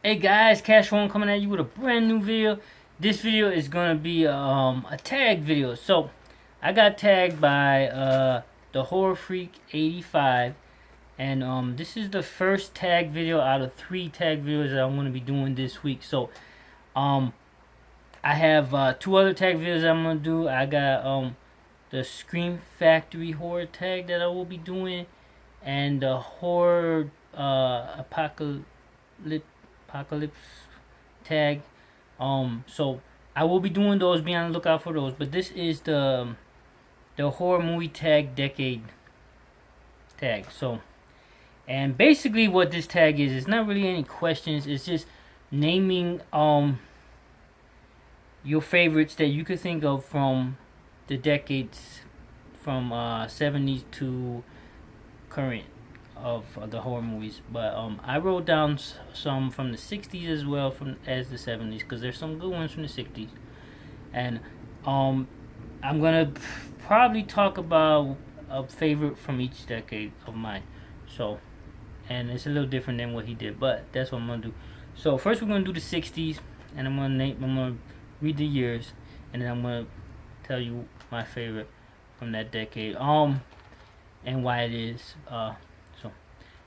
Hey guys, Cash One coming at you with a brand new video. This video is gonna be a tag video. So I got tagged by TheHorrorfreak 85, and this is the first tag video out of 3 tag videos that I'm gonna be doing this week. So um I have 2 other tag videos I'm gonna do. I got the Scream Factory horror tag that I will be doing, and the horror apocalypse tag. So I will be doing those. Be on the lookout for those. But this is the horror movie tag decade tag. So, and basically what this tag is, it's not really any questions. It's just naming your favorites that you could think of from the decades from 70s to current of the horror movies. But I wrote down some from the 60s as well from as the 70s, because there's some good ones from the 60s. And um I'm gonna probably talk about a favorite from each decade of mine. So, and it's a little different than what he did, but that's what I'm gonna do. So first we're gonna do the 60s, and I'm gonna read the years, and then I'm gonna tell you my favorite from that decade. And why it is. So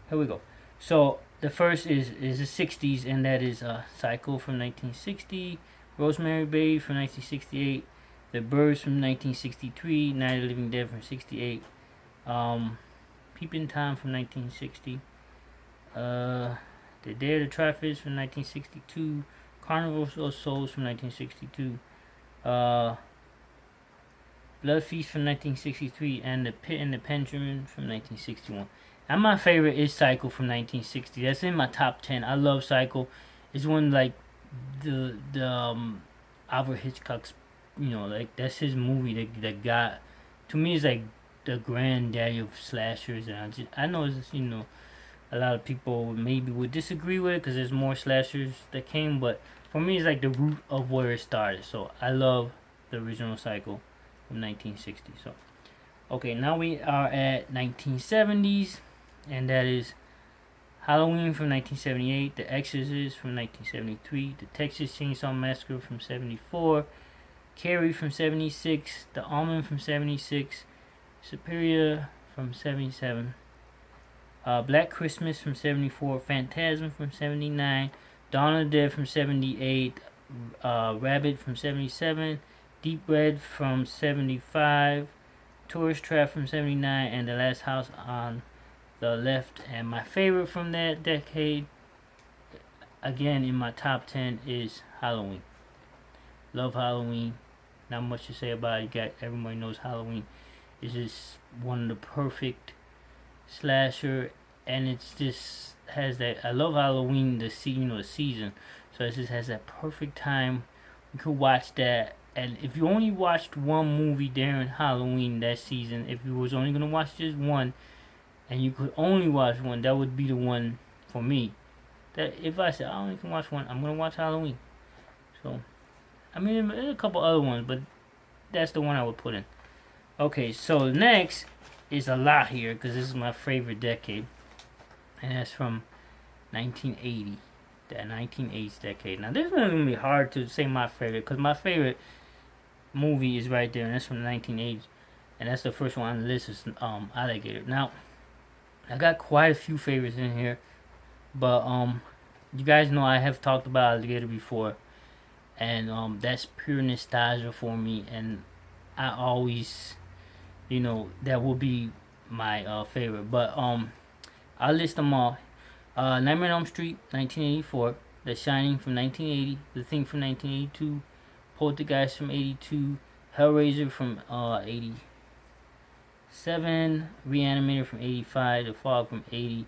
here we go. So the first is the 60s, and that is Psycho from 1960, Rosemary Baby from 1968, The Birds from 1963, Night of the Living Dead from 68, Peeping Tom from 1960, The Day of the Triffids from 1962, Carnival of Souls from 1962, Blood Feast from 1963, and The Pit and the Pendulum from 1961. And my favorite is Psycho from 1960. That's in my top 10. I love Psycho. It's one like the Alfred Hitchcock's, like that's his movie that got, to me, is like the granddaddy of slashers. And I know it's, a lot of people maybe would disagree with it because there's more slashers that came, but for me it's like the root of where it started. So I love the original Psycho from 1960. So okay, now we are at 1970s, and that is Halloween from 1978, The Exorcist from 1973, The Texas Chainsaw Massacre from 74, Carrie from 76, The Omen from 76, Superior from 77, Black Christmas from 74, Phantasm from 79, Dawn of the Dead from 78, Rabbit from 77, Deep Red from 75, Tourist Trap from 79, and The Last House on the Left. And my favorite from that decade, again in my top 10, is Halloween. Love Halloween. Not much to say about it. Everybody knows Halloween is just one of the perfect slasher, and it's just has that. I love Halloween, the season. So it just has that perfect time. You could watch that. And if you only watched one movie during Halloween that season, if you was only gonna watch just one, and you could only watch one, that would be the one for me. That if I said I only can watch one, I'm gonna watch Halloween. So, I mean, there's a couple other ones, but that's the one I would put in. Okay, so next is a lot here because this is my favorite decade, and that's from 1980. That 1980s decade. Now this one's gonna be hard to say my favorite because my favorite movie is right there, and that's from the 1980s, and that's the first one on the list is Alligator. Now, I got quite a few favorites in here, but you guys know I have talked about Alligator before, and that's pure nostalgia for me, and I always, that will be my favorite. But I'll list them all. Nightmare on Elm Street, 1984. The Shining from 1980. The Thing from 1982. Poltergeist from 82, Hellraiser from 87, Reanimator from 85, The Fog from 80,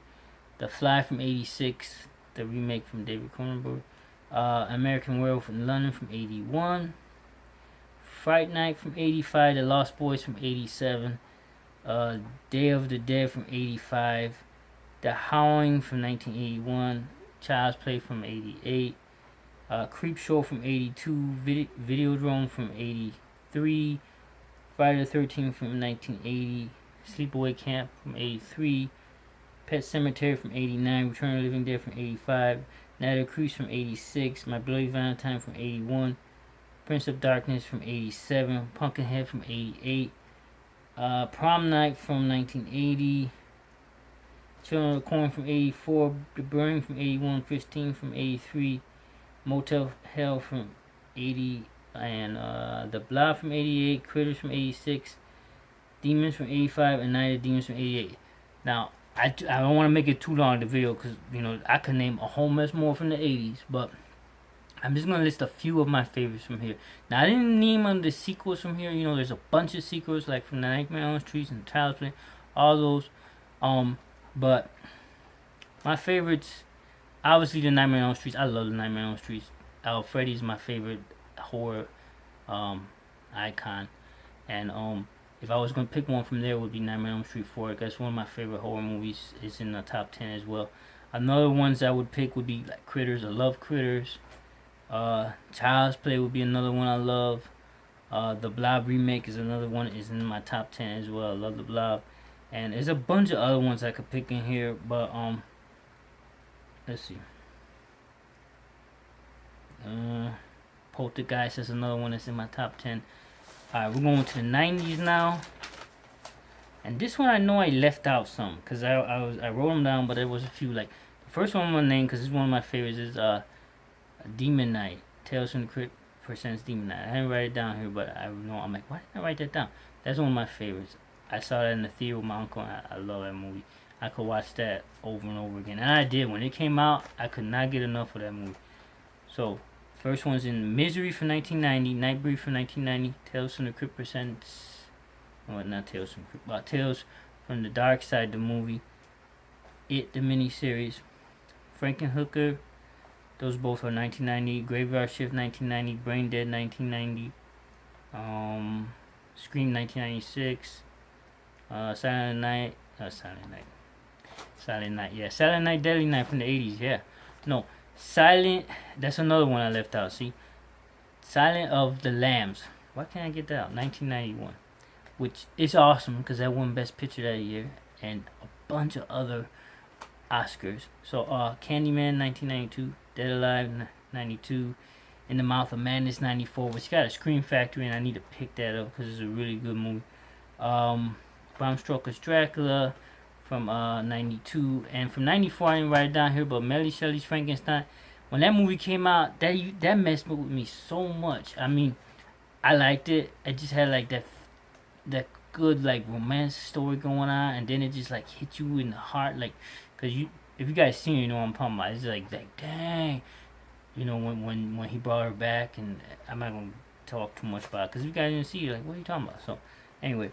The Fly from 86, the remake from David Cronenberg, American Werewolf in London from 81, Fright Night from 85, The Lost Boys from 87, Day of the Dead from 85, The Howling from 1981, Child's Play from 88, Creep Show from 82, Videodrome from 83, Friday the 13th from 1980, Sleepaway Camp from 83, Pet Cemetery from 89, Return of the Living Dead from 85, Night of the Creeps from 86, My Bloody Valentine from 81, Prince of Darkness from 87, Pumpkinhead from 88, Prom Night from 1980, Children of the Corn from 84, The Burning from 81, Christine from 83, Motel Hell from 80, and The Blob from 88, Critters from 86, Demons from 85, and Night of the Demons from 88. Now, I don't want to make it too long, the video, because, I could name a whole mess more from the 80s, but I'm just going to list a few of my favorites from here. Now, I didn't name the sequels from here. There's a bunch of sequels, like from the Nightmare on Elm Street and Child's Play, all those. But my favorites, obviously the Nightmare on Elm Street. I love the Nightmare on Elm Street. Freddy's my favorite horror icon. And if I was going to pick one from there, it would be Nightmare on Elm Street 4. That's one of my favorite horror movies. It's in the top 10 as well. Another ones I would pick would be like Critters. I love Critters. Child's Play would be another one I love. The Blob remake is another one. Is in my top 10 as well. I love the Blob. And there's a bunch of other ones I could pick in here, but let's see. Poltergeist is another one that's in my top 10. Alright, we're going to the 90s now. And this one I know I left out some, because I wrote them down, but there was a few. Like, the first one I'm going to name, because it's one of my favorites, is Demon Night. Tales from the Crypt presents Demon Night. I didn't write it down here, but I'm like, why didn't I write that down? That's one of my favorites. I saw that in the theater with my uncle, and I love that movie. I could watch that over and over again. And I did. When it came out, I could not get enough of that movie. So, first one's in Misery from 1990, Nightbreed from 1990, Tales from the Crypt presents... Well, not Tales from the Crypt, but Tales from the Dark Side, the movie. It, the miniseries. Frankenhooker, those both are 1990. Graveyard Shift 1990, Brain Dead 1990. Scream 1996. Silent Night, yeah, Silent Night, Deadly Night from the 80s, yeah. No, that's another one I left out, see? Silent of the Lambs, why can't I get that out? 1991, which is awesome, because that won Best Picture that year, and a bunch of other Oscars. So, Candyman, 1992, Dead Alive, 92, In the Mouth of Madness, 94, which got a Scream Factory, and I need to pick that up, because it's a really good movie. Bram Stoker's Dracula from 92, and from 94 I didn't write it down here, but Mary Shelley's Frankenstein. When that movie came out, that messed with me so much. I mean, I liked it. It just had like that good like romance story going on, and then it just like hit you in the heart, like, cause if you guys seen it, you know what I'm talking about. It's like dang, when he brought her back, and I'm not gonna talk too much about it, cause if you guys didn't see it, like, what are you talking about? So anyway.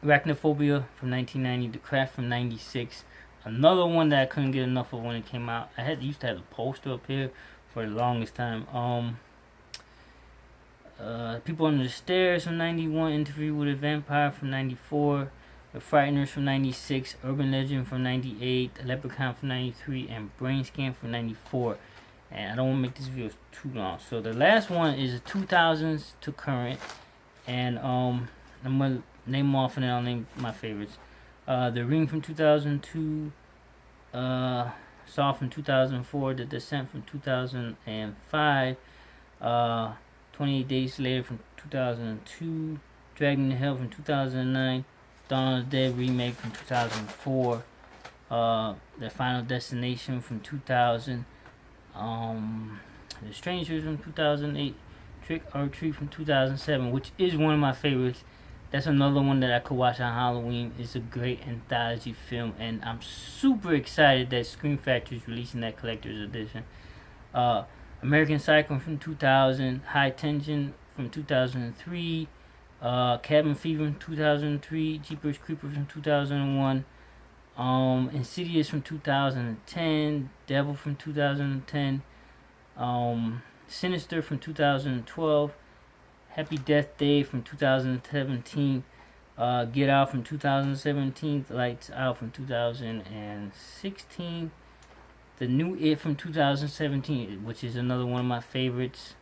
Arachnophobia from 1990, The Craft from 96. Another one that I couldn't get enough of when it came out. I used to have the poster up here for the longest time. People Under the Stairs from 91, Interview with a Vampire from 94, The Frighteners from 96, Urban Legend from 98, Leprechaun from 93, and Brain Scan from 94. And I don't want to make this video too long. So the last one is 2000s to current, and I'm gonna name them off and then I'll name my favorites. The Ring from 2002, Saw from 2004, The Descent from 2005, 28 Days Later from 2002, Dragging to Hell from 2009, Dawn of the Dead remake from 2004, The Final Destination from 2000, The Strangers from 2008, Trick or Treat from 2007, which is one of my favorites. That's another one that I could watch on Halloween. It's a great anthology film, and I'm super excited that Scream Factory is releasing that collector's edition. American Psycho from 2000, High Tension from 2003, Cabin Fever from 2003, Jeepers Creepers from 2001, Insidious from 2010, Devil from 2010, Sinister from 2012, Happy Death Day from 2017, Get Out from 2017, Lights Out from 2016, The New It from 2017, which is another one of my favorites,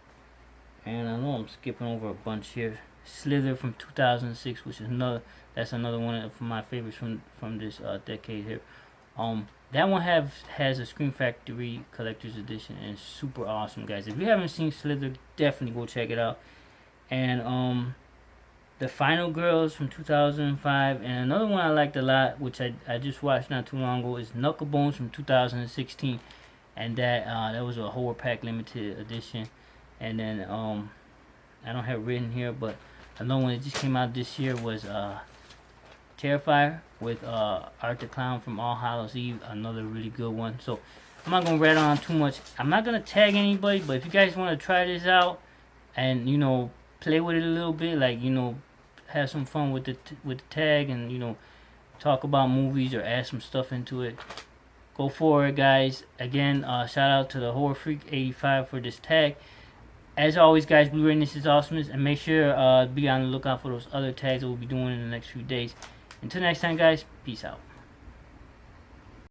and I know I'm skipping over a bunch here. Slither from 2006, which is another one of my favorites from this decade here. That one has a Scream Factory collector's edition and it's super awesome, guys. If you haven't seen Slither, definitely go check it out. And The Final Girls from 2005, and another one I liked a lot, which I just watched not too long ago, is Knucklebones from 2016, and that was a horror pack limited edition. And then I don't have it written here, but another one that just came out this year was Terrifier with Art the Clown from All Hallows Eve, another really good one. So I'm not gonna rattle on too much. I'm not gonna tag anybody, but if you guys want to try this out and play with it a little bit, like have some fun with the tag, and talk about movies or add some stuff into it, go for it, guys. Again, shout out to the Horror Freak 85 for this tag. As always, guys, Blu-ray This is Awesomeness, and make sure be on the lookout for those other tags that we'll be doing in the next few days. Until next time, guys, peace out.